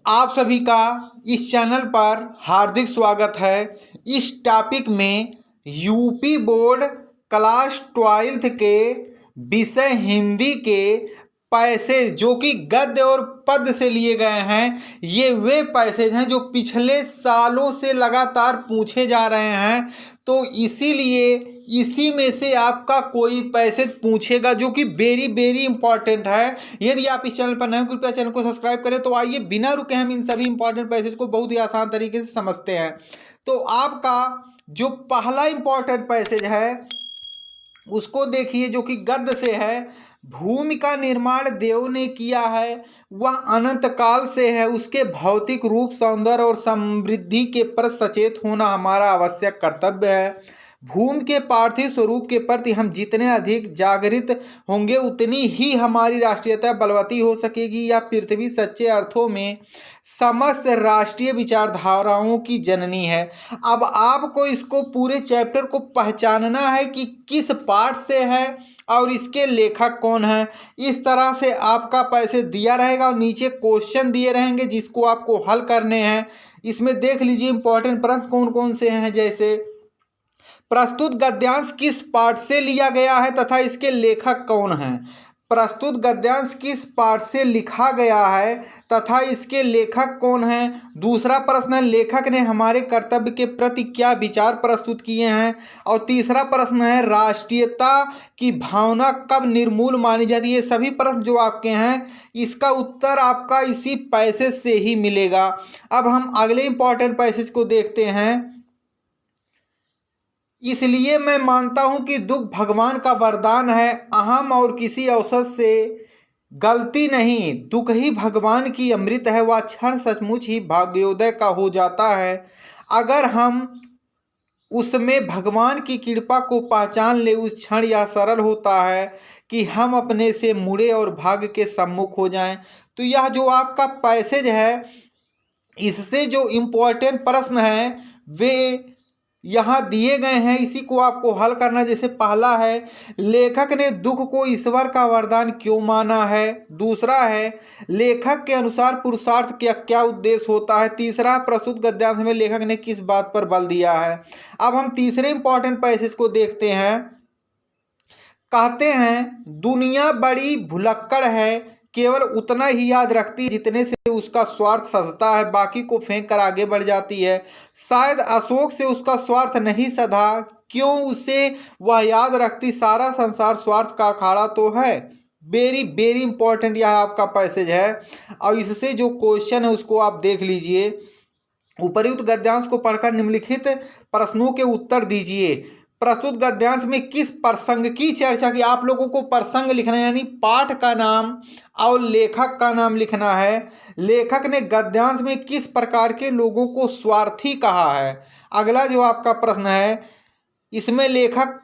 आप सभी का इस चैनल पर हार्दिक स्वागत है। इस टॉपिक में यूपी बोर्ड क्लास 12th के विषय हिंदी के पैसे जो कि गद्य और पद्य से लिए गए हैं, ये वे पैसेज हैं जो पिछले सालों से लगातार पूछे जा रहे हैं। तो इसीलिए इसी में से आपका कोई पैसेज पूछेगा जो कि वेरी इंपॉर्टेंट है। यदि आप इस चैनल पर नए हो, कृपया चैनल को सब्सक्राइब करें। तो आइए बिना रुके हम इन सभी इंपॉर्टेंट पैसेज को बहुत ही आसान तरीके से समझते हैं। तो आपका जो पहला इंपॉर्टेंट पैसेज है उसको देखिए, जो कि गद्य से है। भूमि का निर्माण देव ने किया है, वह अनंत काल से है, उसके भौतिक रूप, सौंदर्य और समृद्धि के प्रति सचेत होना हमारा आवश्यक कर्तव्य है। भूमि के पार्थिव स्वरूप के प्रति हम जितने अधिक जागृत होंगे उतनी ही हमारी राष्ट्रीयता बलवती हो सकेगी। यह पृथ्वी सच्चे अर्थों में समस्त राष्ट्रीय विचारधाराओं की जननी है। अब आपको इसको पूरे चैप्टर को पहचानना है कि किस पार्ट से है और इसके लेखक कौन है। इस तरह से आपका पैसे दिया रहेगा और नीचे क्वेश्चन दिए रहेंगे जिसको आपको हल करने हैं। इसमें देख लीजिए इंपॉर्टेंट प्रश्न कौन कौन से हैं। जैसे प्रस्तुत गद्यांश किस पाठ से लिया गया है तथा इसके लेखक कौन हैं। प्रस्तुत गद्यांश किस पाठ से लिखा गया है तथा इसके लेखक कौन हैं। दूसरा प्रश्न है, लेखक ने हमारे कर्तव्य के प्रति क्या विचार प्रस्तुत किए हैं। और तीसरा प्रश्न है, राष्ट्रीयता की भावना कब निर्मूल मानी जाती है। ये सभी प्रश्न जो आपके हैं इसका उत्तर आपका इसी पैसेज से ही मिलेगा। अब हम अगले इंपॉर्टेंट पैसेज को देखते हैं। इसलिए मैं मानता हूं कि दुख भगवान का वरदान है, अहम और किसी औसत से गलती नहीं। दुख ही भगवान की अमृत है, वह क्षण सचमुच ही भाग्योदय का हो जाता है। अगर हम उसमें भगवान की कृपा को पहचान ले, उस क्षण यह सरल होता है कि हम अपने से मुड़े और भाग्य के सम्मुख हो जाएं। तो यह जो आपका पैसेज है इससे जो इम्पोर्टेंट प्रश्न हैं वे यहाँ दिए गए हैं, इसी को आपको हल करना। जैसे पहला है, लेखक ने दुख को ईश्वर का वरदान क्यों माना है। दूसरा है, लेखक के अनुसार पुरुषार्थ का क्या उद्देश्य होता है। तीसरा, प्रस्तुत गद्यांश में लेखक ने किस बात पर बल दिया है। अब हम तीसरे इंपॉर्टेंट पैसेज को देखते हैं। कहते हैं दुनिया बड़ी भुलक्कड़ है, केवल उतना ही याद रखती है जितने से उसका स्वार्थ सधता है, बाकी को फेंक कर आगे बढ़ जाती है। शायद अशोक से उसका स्वार्थ नहीं सधा, क्यों उसे वह याद रखती, सारा संसार स्वार्थ का अखाड़ा तो है। वेरी इंपॉर्टेंट यह आपका पैसेज है और इससे जो क्वेश्चन है उसको आप देख लीजिए। उपर्युक्त गद्यांश को पढ़कर निम्नलिखित प्रश्नों के उत्तर दीजिए। प्रस्तुत गद्यांश में किस प्रसंग की चर्चा की। आप लोगों को प्रसंग लिखना है, यानी पाठ का नाम और लेखक का नाम लिखना है। लेखक ने गद्यांश में किस प्रकार के लोगों को स्वार्थी कहा है। अगला जो आपका प्रश्न है, इसमें लेखक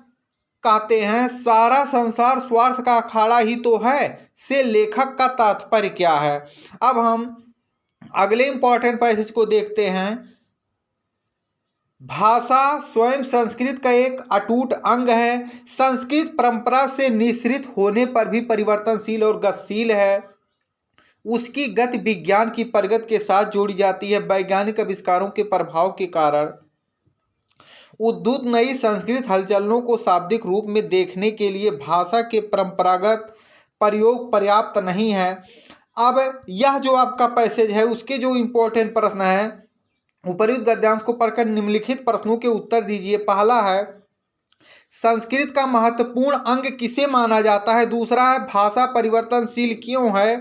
कहते हैं सारा संसार स्वार्थ का अखाड़ा ही तो है, से लेखक का तात्पर्य क्या है। अब हम अगले इंपॉर्टेंट पैसेज को देखते हैं। भाषा स्वयं संस्कृत का एक अटूट अंग है, संस्कृत परंपरा से निःसृत होने पर भी परिवर्तनशील और गतिशील है। उसकी गति विज्ञान की प्रगति के साथ जोड़ी जाती है। वैज्ञानिक आविष्कारों के प्रभाव के कारण उद्भूत नई संस्कृत हलचलों को शाब्दिक रूप में देखने के लिए भाषा के परंपरागत प्रयोग पर्याप्त नहीं है। अब यह जो आपका पैसेज है उसके जो इंपॉर्टेंट प्रश्न है, उपर्युक्त गद्यांश को पढ़कर निम्नलिखित प्रश्नों के उत्तर दीजिए। पहला है, संस्कृत का महत्वपूर्ण अंग किसे माना जाता है। दूसरा है, भाषा परिवर्तनशील क्यों है।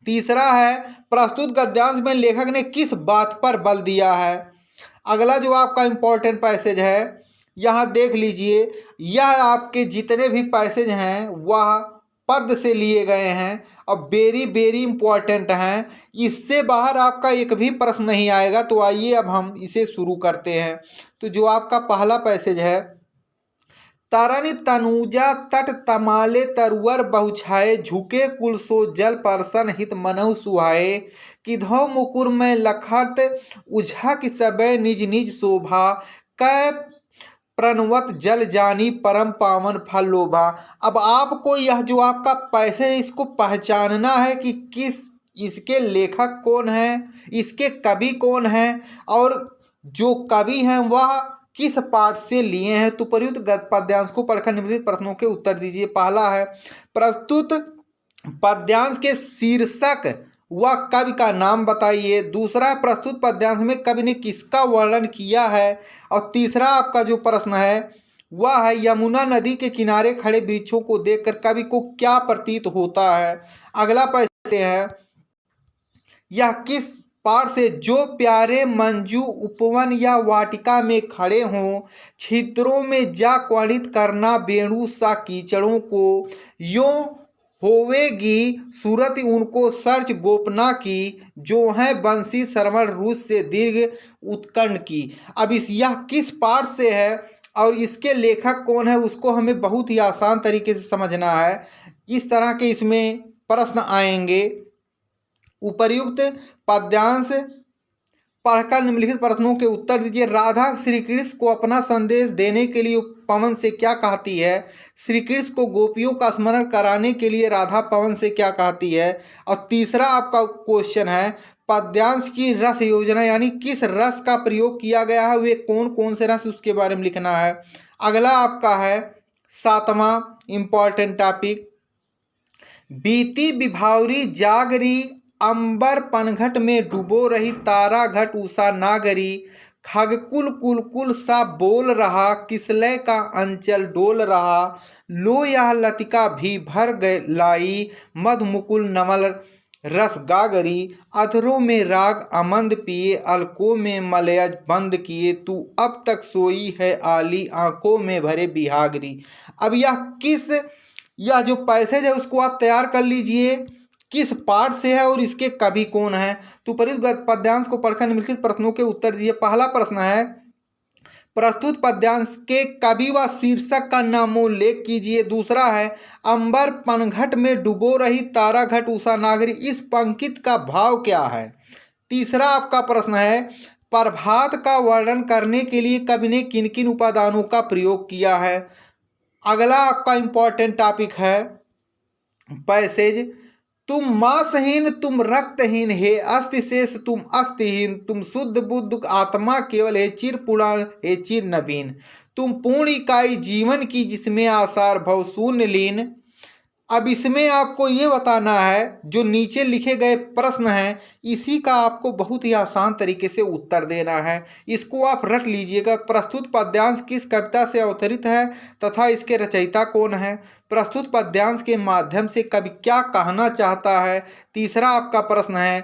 तीसरा है, प्रस्तुत गद्यांश में लेखक ने किस बात पर बल दिया है। अगला जो आपका इंपॉर्टेंट पैसेज है यहाँ देख लीजिए। यह आपके जितने भी पैसेज हैं वह पद से लिए गए हैं और वेरी इंपॉर्टेंट हैं। इससे बाहर आपका एक भी प्रश्न नहीं आएगा। तो आइए अब हम इसे शुरू करते हैं। तो जो आपका पहला पैसेज है, तरन तनुजा तट तमाले तरुअर बहुछाए, झुके कुल सो जल परसन हित मनहु सुहाए, किधौ मुकुर में लखत उझक सबे निज निज शोभा, कै प्रणवत जल जानी परम पावन फल लोभा। अब आपको यह जो आपका पैसे है इसको पहचानना है कि किस इसके लेखक कौन हैं, इसके कवि कौन हैं, और जो कवि हैं वह किस पाठ से लिए हैं। तो प्रयुक्त पद्यांश को पढ़कर निम्नलिखित प्रश्नों के उत्तर दीजिए। पहला है, प्रस्तुत पद्यांश के शीर्षक व कवि का नाम बताइए। दूसरा, प्रस्तुत पद्यांश में कवि ने किसका वर्णन किया है। और तीसरा आपका जो प्रश्न है वह है, यमुना नदी के किनारे खड़े वृक्षों को देखकर कवि को क्या प्रतीत होता है। अगला प्रश्न है, यह किस पाठ से, जो प्यारे मंजू उपवन या वाटिका में खड़े हों, छिद्रों में जा क्वणित करना वेणु सा कीचड़ों को, यों होवेगी सूरत उनको सर्च गोपना की, जो है बंसी श्रवण रूस से दीर्घ उत्कंठ की। अब यह किस पाठ से है और इसके लेखक कौन है उसको हमें बहुत ही आसान तरीके से समझना है। इस तरह के इसमें प्रश्न आएंगे। उपर्युक्त पद्यांश पढ़कर निम्नलिखित प्रश्नों के उत्तर दीजिए। राधा श्री कृष्ण को अपना संदेश देने के लिए पवन से क्या कहती है। श्री कृष्ण को गोपियों का स्मरण कराने के लिए राधा पवन से क्या कहती है। और तीसरा आपका क्वेश्चन है, पद्यांश की रस योजना यानी किस रस का प्रयोग किया गया है, वे कौन कौन से रस, उसके बारे में लिखना है। अगला आपका है सातवां इंपॉर्टेंट टॉपिक, बीती विभावरी जागरी, अंबर पनघट में डुबो रही, तारा घट उषा नागरी, खगकुल कुलकुल सा बोल रहा, किसलय का अंचल डोल रहा, लो यह लतिका भी भर गए लाई, मधुमुकुल नमल रस गागरी, अधरों में राग अमंद पिए, अलकों में मलयज बंद किए, तू अब तक सोई है आली, आंखों में भरे बिहागरी। अब यह जो पैसेज है उसको आप तैयार कर लीजिए, किस पाठ से है और इसके कवि कौन है। तो प्रयुक्त पद्यांश को पढ़कर निम्नलिखित प्रश्नों के उत्तर दीजिए। पहला प्रश्न है, प्रस्तुत पद्यांश के कवि व शीर्षक का नामोल्लेख कीजिए। दूसरा है, अंबर पनघट में डुबो रही, तारा घट उषा नागरी, इस पंक्ति का भाव क्या है। तीसरा आपका प्रश्न है, प्रभात का वर्णन करने के लिए कवि ने किन किन उपादानों का प्रयोग किया है। अगला आपका इंपॉर्टेंट टॉपिक है पैसेज, तुम मांसहीन तुम रक्तहीन, हे अस्ति शेष तुम अस्तिहीन, तुम शुद्ध बुद्ध आत्मा केवल, हे चिर पुराण हे चिर नवीन, तुम पूर्ण इकाई जीवन की जिसमें आसार भव शून्य लीन। अब इसमें आपको ये बताना है, जो नीचे लिखे गए प्रश्न हैं इसी का आपको बहुत ही आसान तरीके से उत्तर देना है। इसको आप रट लीजिएगा। प्रस्तुत पद्यांश किस कविता से अवतरित है तथा इसके रचयिता कौन है। प्रस्तुत पद्यांश के माध्यम से कवि क्या कहना चाहता है। तीसरा आपका प्रश्न है,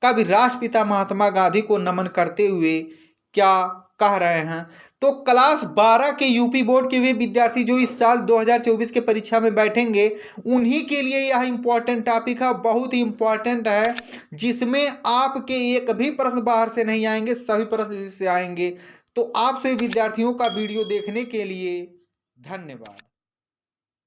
कवि राष्ट्रपिता महात्मा गांधी को नमन करते हुए क्या कह रहे हैं। तो क्लास 12 के यूपी बोर्ड के वे विद्यार्थी जो इस साल 2024 के परीक्षा में बैठेंगे उन्हीं के लिए यह इंपॉर्टेंट टॉपिक है, बहुत ही इंपॉर्टेंट है, जिसमें आपके एक भी प्रश्न बाहर से नहीं आएंगे, सभी प्रश्न इससे आएंगे। तो आप सभी विद्यार्थियों का वीडियो देखने के लिए धन्यवाद।